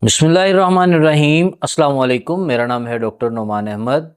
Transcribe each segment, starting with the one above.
बिस्मिल्लाहिर्रहमानिर्रहीम। अस्सलाम वालेकुम। मेरा नाम है डॉक्टर नुमान अहमद।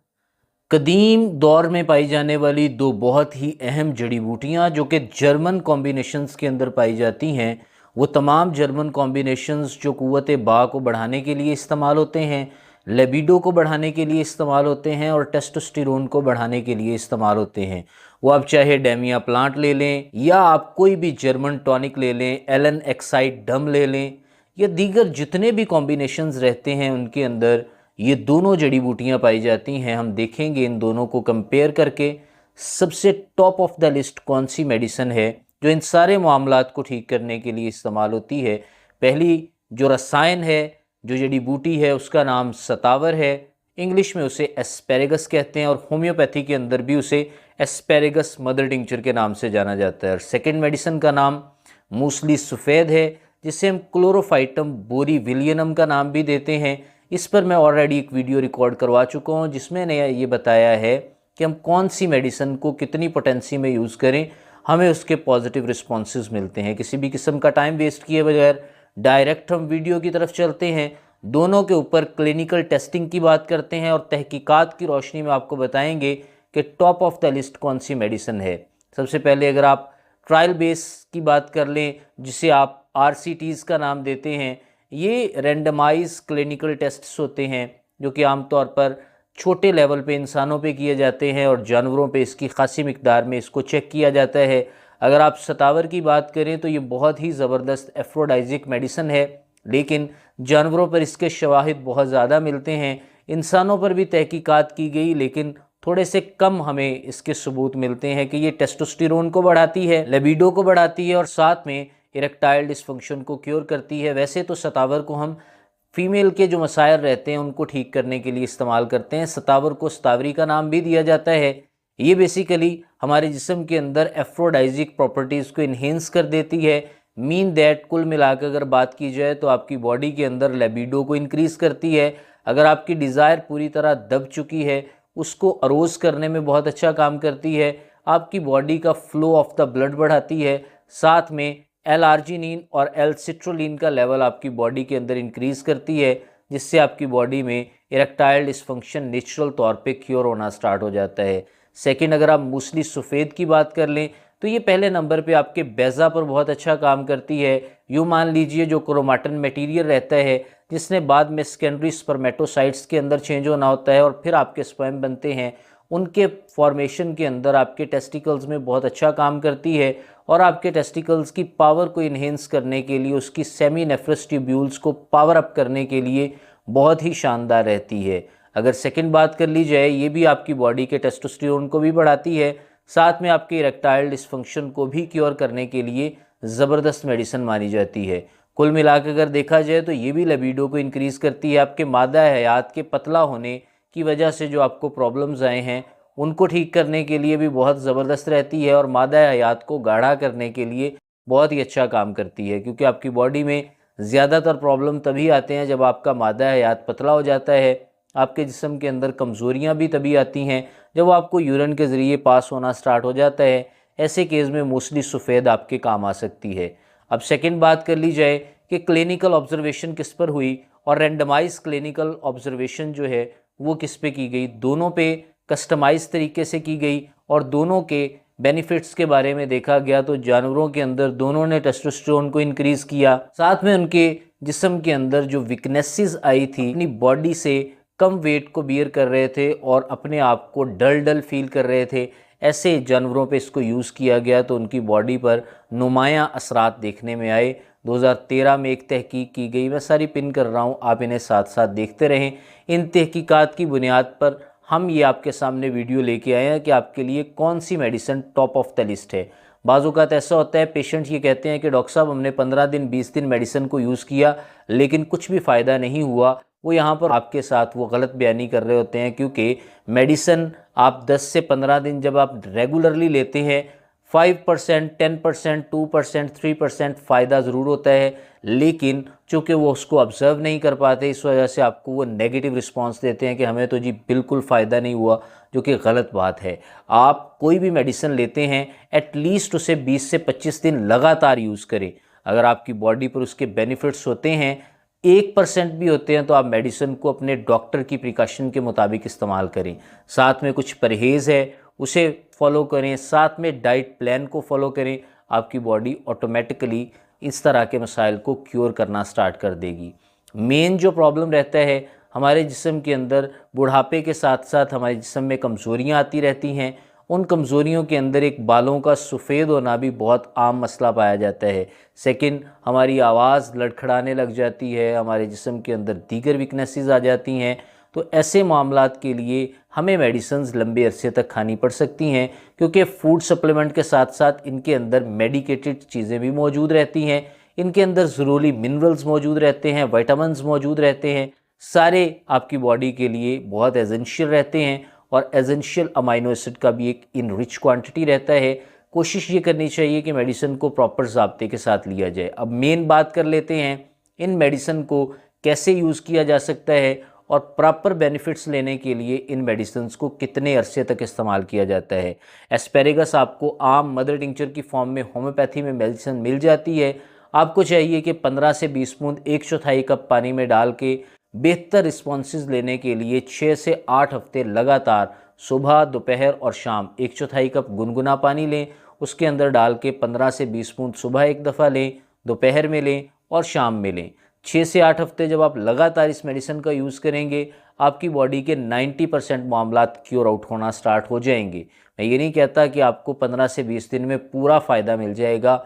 कदीम दौर में पाई जाने वाली दो बहुत ही अहम जड़ी बूटियाँ जो कि जर्मन कॉम्बिनेशंस के अंदर पाई जाती हैं, वो तमाम जर्मन कॉम्बिनेशंस जो क़ुव्वत बा को बढ़ाने के लिए इस्तेमाल होते हैं, लिबिडो को बढ़ाने के लिए इस्तेमाल होते हैं और टेस्टोस्टेरोन को बढ़ाने के लिए इस्तेमाल होते हैं। वो आप चाहे डेमिया प्लांट ले लें या आप कोई भी जर्मन टॉनिक ले लें, एलन एक्साइड डम ले लें या दीगर जितने भी कॉम्बिनेशंस रहते हैं उनके अंदर ये दोनों जड़ी बूटियाँ पाई जाती हैं। हम देखेंगे इन दोनों को कंपेयर करके सबसे टॉप ऑफ द लिस्ट कौन सी मेडिसिन है जो इन सारे मामलात को ठीक करने के लिए इस्तेमाल होती है। पहली जो रसायन है, जो जड़ी बूटी है, उसका नाम सतावर है। इंग्लिश में उसे एस्पेरेगस कहते हैं और होम्योपैथी के अंदर भी उसे एस्पेरेगस मदर टिंचर के नाम से जाना जाता है। और सेकेंड मेडिसिन का नाम मूसली सफ़ेद है, जिसे हम क्लोरोफाइटम बोरीविलियनम का नाम भी देते हैं। इस पर मैं ऑलरेडी एक वीडियो रिकॉर्ड करवा चुका हूँ जिसमें मैंने ये बताया है कि हम कौन सी मेडिसिन को कितनी पोटेंसी में यूज़ करें, हमें उसके पॉजिटिव रिस्पॉन्सेज मिलते हैं। किसी भी किस्म का टाइम वेस्ट किए बगैर डायरेक्ट हम वीडियो की तरफ चलते हैं। दोनों के ऊपर क्लिनिकल टेस्टिंग की बात करते हैं और तहकीकात की रोशनी में आपको बताएंगे कि टॉप ऑफ द लिस्ट कौन सी मेडिसिन है। सबसे पहले अगर आप ट्रायल बेस की बात कर लें, जिसे आप RCTs का नाम देते हैं, ये रैंडमाइज क्लिनिकल टेस्ट्स होते हैं जो कि आमतौर पर छोटे लेवल पे इंसानों पे किए जाते हैं और जानवरों पे इसकी खासी मिकदार में इसको चेक किया जाता है। अगर आप सतावर की बात करें तो ये बहुत ही ज़बरदस्त एफ्रोडाइजिक मेडिसिन है, लेकिन जानवरों पर इसके शवाहिद बहुत ज़्यादा मिलते हैं। इंसानों पर भी तहकीकात की गई लेकिन थोड़े से कम हमें इसके सबूत मिलते हैं कि ये टेस्टोस्टेरोन को बढ़ाती है, लिबिडो को बढ़ाती है और साथ में इरेक्टाइल डिस्फंक्शन को क्योर करती है। वैसे तो सतावर को हम फीमेल के जो मसाइल रहते हैं उनको ठीक करने के लिए इस्तेमाल करते हैं। सतावर को सतावरी का नाम भी दिया जाता है। ये बेसिकली हमारे जिस्म के अंदर एफ्रोडाइजिक प्रॉपर्टीज़ को इन्हेंस कर देती है। मीन दैट कुल मिलाकर अगर बात की जाए तो आपकी बॉडी के अंदर लिबिडो को इंक्रीज़ करती है। अगर आपकी डिज़ायर पूरी तरह दब चुकी है, उसको अरोज़ करने में बहुत अच्छा काम करती है। आपकी बॉडी का फ्लो ऑफ द ब्लड बढ़ाती है। साथ में L-आर्जिनिन और L-सिट्रोलिन का लेवल आपकी बॉडी के अंदर इंक्रीज़ करती है, जिससे आपकी बॉडी में इरेक्टाइल डिस्फंक्शन नेचुरल तौर पे क्योर होना स्टार्ट हो जाता है। सेकंड, अगर आप मूसली सफ़ेद की बात कर लें तो ये पहले नंबर पे आपके बेज़ा पर बहुत अच्छा काम करती है। यूँ मान लीजिए जो क्रोमाटिन मटेरियल रहता है जिसने बाद में सेकेंडरी स्पर्मेटोसाइट्स के अंदर चेंज होना होता है और फिर आपके स्पर्म बनते हैं, उनके फॉर्मेशन के अंदर आपके टेस्टिकल्स में बहुत अच्छा काम करती है और आपके टेस्टिकल्स की पावर को इन्हेंस करने के लिए, उसकी सेमी नेफ्रस ट्यूब्यूल्स को पावर अप करने के लिए बहुत ही शानदार रहती है। अगर सेकंड बात कर ली जाए, ये भी आपकी बॉडी के टेस्टोस्टेरोन को भी बढ़ाती है, साथ में आपके इरेक्टाइल डिस्फंक्शन को भी क्योर करने के लिए ज़बरदस्त मेडिसिन मानी जाती है। कुल मिलाकर अगर देखा जाए तो ये भी लिबिडो को इंक्रीज़ करती है। आपके मादा हयात के पतला होने की वजह से जो आपको प्रॉब्लम्स आए हैं उनको ठीक करने के लिए भी बहुत ज़बरदस्त रहती है और मादा हयात को गाढ़ा करने के लिए बहुत ही अच्छा काम करती है, क्योंकि आपकी बॉडी में ज़्यादातर प्रॉब्लम तभी आते हैं जब आपका मादा हयात पतला हो जाता है। आपके जिस्म के अंदर कमज़ोरियाँ भी तभी आती हैं जब आपको यूरिन के ज़रिए पास होना स्टार्ट हो जाता है। ऐसे केस में मूसली सफ़ेद आपके काम आ सकती है। अब सेकंड बात कर ली जाए कि क्लिनिकल ऑब्जर्वेशन किस पर हुई और रैंडमाइज क्लिनिकल ऑब्जर्वेशन जो है वो किस पे की गई। दोनों पे कस्टमाइज तरीके से की गई और दोनों के बेनिफिट्स के बारे में देखा गया तो जानवरों के अंदर दोनों ने टेस्टोस्टेरोन को इंक्रीज़ किया, साथ में उनके जिस्म के अंदर जो वीकनेसेस आई थी, अपनी बॉडी से कम वेट को बियर कर रहे थे और अपने आप को डल डल फील कर रहे थे, ऐसे जानवरों पे इसको यूज़ किया गया तो उनकी बॉडी पर नुमायाँ असरात देखने में आए। 2013 में एक तहकीक की गई, मैं सारी पिन कर रहा हूँ, आप इन्हें साथ साथ देखते रहें। इन तहकीकात की बुनियाद पर हम ये आपके सामने वीडियो लेके आए हैं कि आपके लिए कौन सी medicine top of the list है। बाज़ औक़ात ऐसा होता है, पेशेंट ये कहते हैं कि डॉक्टर साहब हमने 15 दिन 20 दिन मेडिसिन को यूज़ किया लेकिन कुछ भी फ़ायदा नहीं हुआ। वो यहाँ पर आपके साथ वो गलत बयानी कर रहे होते हैं, क्योंकि मेडिसिन आप 10 से 15 दिन जब आप रेगुलरली लेते हैं 5%, 10%, 2%, 3% फ़ायदा ज़रूर होता है, लेकिन चूँकि वो उसको ऑब्ज़र्व नहीं कर पाते इस वजह से आपको वो नेगेटिव रिस्पांस देते हैं कि हमें तो जी बिल्कुल फ़ायदा नहीं हुआ, जो कि गलत बात है। आप कोई भी मेडिसिन लेते हैं एटलीस्ट उसे 20 से 25 दिन लगातार यूज़ करें। अगर आपकी बॉडी पर उसके बेनिफिट्स होते हैं 1% भी होते हैं तो आप मेडिसिन को अपने डॉक्टर की प्रिकॉशन के मुताबिक इस्तेमाल करें। साथ में कुछ परहेज़ है उसे फॉलो करें, साथ में डाइट प्लान को फॉलो करें। आपकी बॉडी ऑटोमेटिकली इस तरह के मसाइल को क्योर करना स्टार्ट कर देगी। मेन जो प्रॉब्लम रहता है हमारे जिस्म के अंदर, बुढ़ापे के साथ साथ हमारे जिस्म में कमज़ोरियाँ आती रहती हैं। उन कमज़ोरियों के अंदर एक बालों का सफ़ेद होना भी बहुत आम मसला पाया जाता है। सेकंड, हमारी आवाज़ लड़खड़ाने लग जाती है, हमारे जिस्म के अंदर दीगर वीकनेसेस आ जाती हैं। तो ऐसे मामलात के लिए हमें मेडिसिन्स लंबे अरसे तक खानी पड़ सकती हैं, क्योंकि फूड सप्लीमेंट के साथ साथ इनके अंदर मेडिकेटेड चीज़ें भी मौजूद रहती हैं। इनके अंदर ज़रूरी मिनरल्स मौजूद रहते हैं, विटामिन्स मौजूद रहते हैं, सारे आपकी बॉडी के लिए बहुत एसेंशियल रहते हैं। और एसेंशियल अमाइनो एसिड का भी एक इन रिच क्वांटिटी रहता है। कोशिश ये करनी चाहिए कि मेडिसिन को प्रॉपर ज़ाब्ते के साथ लिया जाए। अब मेन बात कर लेते हैं इन मेडिसिन को कैसे यूज़ किया जा सकता है और प्रॉपर बेनिफिट्स लेने के लिए इन मेडिसिन्स को कितने अरसे तक इस्तेमाल किया जाता है। एस्पेरेगस आपको आम मदर टिंचर की फॉर्म में होम्योपैथी में मेडिसिन मिल जाती है। आपको चाहिए कि 15 से 20 बूंद 1/4 कप पानी में डाल के बेहतर रिस्पॉन्सेज लेने के लिए 6 से 8 हफ्ते लगातार सुबह, दोपहर और शाम 1/4 कप गुनगुना पानी लें। उसके अंदर डाल के 15 से 20 बूंद सुबह एक दफ़ा लें, दोपहर में लें और शाम में लें। 6 से 8 हफ्ते जब आप लगातार इस मेडिसिन का यूज़ करेंगे, आपकी बॉडी के 90% मामलात क्योर आउट होना स्टार्ट हो जाएंगे। मैं ये नहीं कहता कि आपको 15 से 20 दिन में पूरा फ़ायदा मिल जाएगा,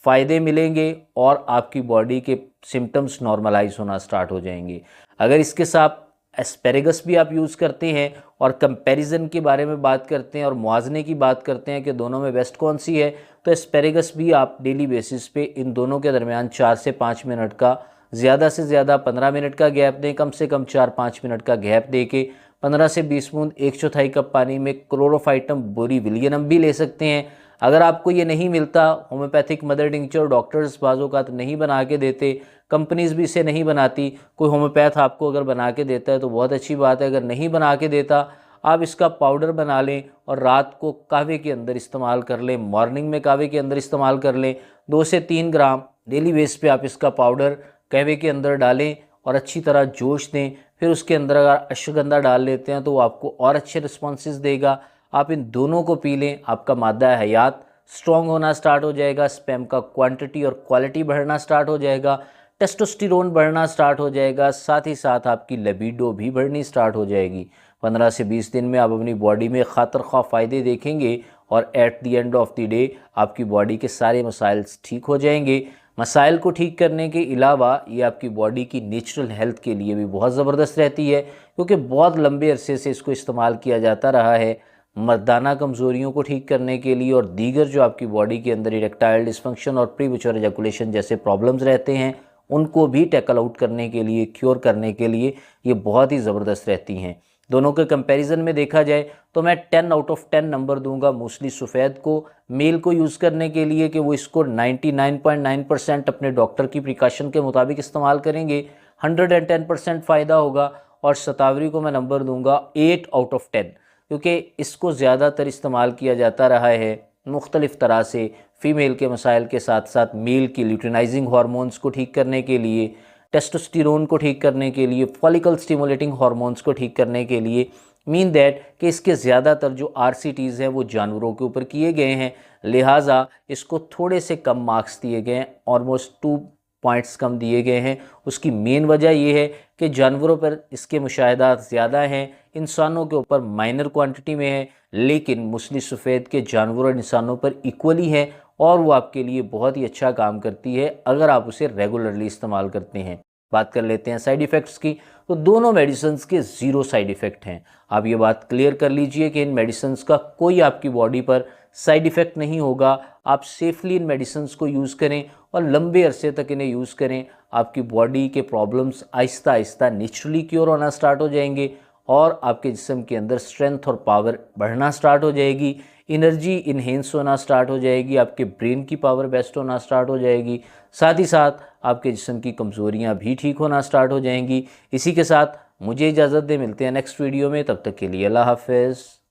फ़ायदे मिलेंगे और आपकी बॉडी के सिम्टम्स नॉर्मलाइज होना स्टार्ट हो जाएंगे। अगर इसके साथ एस्पेरेगस भी आप यूज़ करते हैं और कंपैरिजन के बारे में बात करते हैं और मुआवजे की बात करते हैं कि दोनों में बेस्ट कौन सी है, तो एस्पेरेगस भी आप डेली बेसिस पे इन दोनों के दरमियान 4 से 5 मिनट का, ज़्यादा से ज़्यादा 15 मिनट का गैप दें, कम से कम 4-5 मिनट का गैप दे के 15 से 20 बूंद 1/4 कप पानी में क्लोरोफाइटम बोरीविलियनम भी ले सकते हैं। अगर आपको ये नहीं मिलता, होम्योपैथिक मदर टिंचर डॉक्टर्स बाज़-औक़ात नहीं बना के देते, कंपनीज़ भी इसे नहीं बनाती, कोई होम्योपैथ आपको अगर बना के देता है तो बहुत अच्छी बात है। अगर नहीं बना के देता, आप इसका पाउडर बना लें और रात को कहवे के अंदर इस्तेमाल कर लें, मॉर्निंग में कहवे के अंदर इस्तेमाल कर लें। 2 से 3 ग्राम डेली बेस पे आप इसका पाउडर कहवे के अंदर डालें और अच्छी तरह जोश दें। फिर उसके अंदर अगर अश्वगंधा डाल लेते हैं तो वो आपको और अच्छे रिस्पॉन्सेज देगा। आप इन दोनों को पी लें, आपका मादा हयात स्ट्रॉन्ग होना स्टार्ट हो जाएगा, स्पर्म का क्वांटिटी और क्वालिटी बढ़ना स्टार्ट हो जाएगा, टेस्टोस्टेरोन बढ़ना स्टार्ट हो जाएगा, साथ ही साथ आपकी लिबिडो भी बढ़नी स्टार्ट हो जाएगी। 15 से 20 दिन में आप अपनी बॉडी में खातर ख्वाह फ़ायदे देखेंगे और at the end of the day आपकी बॉडी के सारे मसाइल ठीक हो जाएंगे। मसाइल को ठीक करने के अलावा ये आपकी बॉडी की नेचुरल हेल्थ के लिए भी बहुत ज़बरदस्त रहती है, क्योंकि बहुत लंबे अरसे से इसको इस्तेमाल किया जाता रहा है मर्दाना कमज़ोरियों को ठीक करने के लिए और दीगर जो आपकी बॉडी के अंदर इरेक्टाइल डिस्फंक्शन और प्रीमेच्योर एजैकुलेशन जैसे प्रॉब्लम्स रहते हैं, उनको भी टैकल आउट करने के लिए, क्योर करने के लिए ये बहुत ही ज़बरदस्त रहती हैं। दोनों के कंपैरिजन में देखा जाए तो मैं 10 आउट ऑफ 10 नंबर दूंगा मूसली सफ़ेद को, मेल को यूज़ करने के लिए कि वो इसको 99.9% अपने डॉक्टर की प्रिकॉशन के मुताबिक इस्तेमाल करेंगे, 110% फ़ायदा होगा। और शतावरी को मैं नंबर दूंगा 8 आउट ऑफ 10, क्योंकि इसको ज़्यादातर इस्तेमाल किया जाता रहा है मुख्तलिफ़ तरह से फ़ीमेल के मसाइल के साथ साथ मेल की ल्यूटिनाइजिंग हार्मोन्स को ठीक करने के लिए, टेस्टोस्टेरोन को ठीक करने के लिए, फॉलिकल स्टिमुलेटिंग हार्मोन्स को ठीक करने के लिए। मीन दैट कि इसके ज़्यादातर जो RCTs हैं वो जानवरों के ऊपर किए गए हैं, लिहाजा इसको थोड़े से कम मार्क्स दिए गए हैं, ऑलमोस्ट 2 पॉइंट्स कम दिए गए हैं। उसकी मेन वजह यह है कि जानवरों पर इसके मुशाहिदात ज़्यादा हैं, इंसानों के ऊपर माइनर क्वांटिटी में है, लेकिन मूसली सफ़ेद के जानवरों और इंसानों पर इक्वली है और वो आपके लिए बहुत ही अच्छा काम करती है अगर आप उसे रेगुलरली इस्तेमाल करते हैं। बात कर लेते हैं साइड इफ़ेक्ट्स की, तो दोनों मेडिसिन्स के 0 साइड इफ़ेक्ट हैं। आप ये बात क्लियर कर लीजिए कि इन मेडिसिन्स का कोई आपकी बॉडी पर साइड इफ़ेक्ट नहीं होगा। आप सेफली इन मेडिसिन्स को यूज़ करें और लंबे अरसे तक इन्हें यूज़ करें। आपकी बॉडी के problems Aahista Aahista naturally cure होना स्टार्ट हो जाएंगे और आपके जिस्म के अंदर स्ट्रेंथ और पावर बढ़ना स्टार्ट हो जाएगी, एनर्जी इन्हेंस होना स्टार्ट हो जाएगी, आपके ब्रेन की पावर बेस्ट होना स्टार्ट हो जाएगी, साथ ही साथ आपके जिस्म की कमज़ोरियाँ भी ठीक होना स्टार्ट हो जाएंगी। इसी के साथ मुझे इजाज़त दें, मिलते हैं नेक्स्ट वीडियो में, तब तक के लिए अल्लाह हाफ़िज़।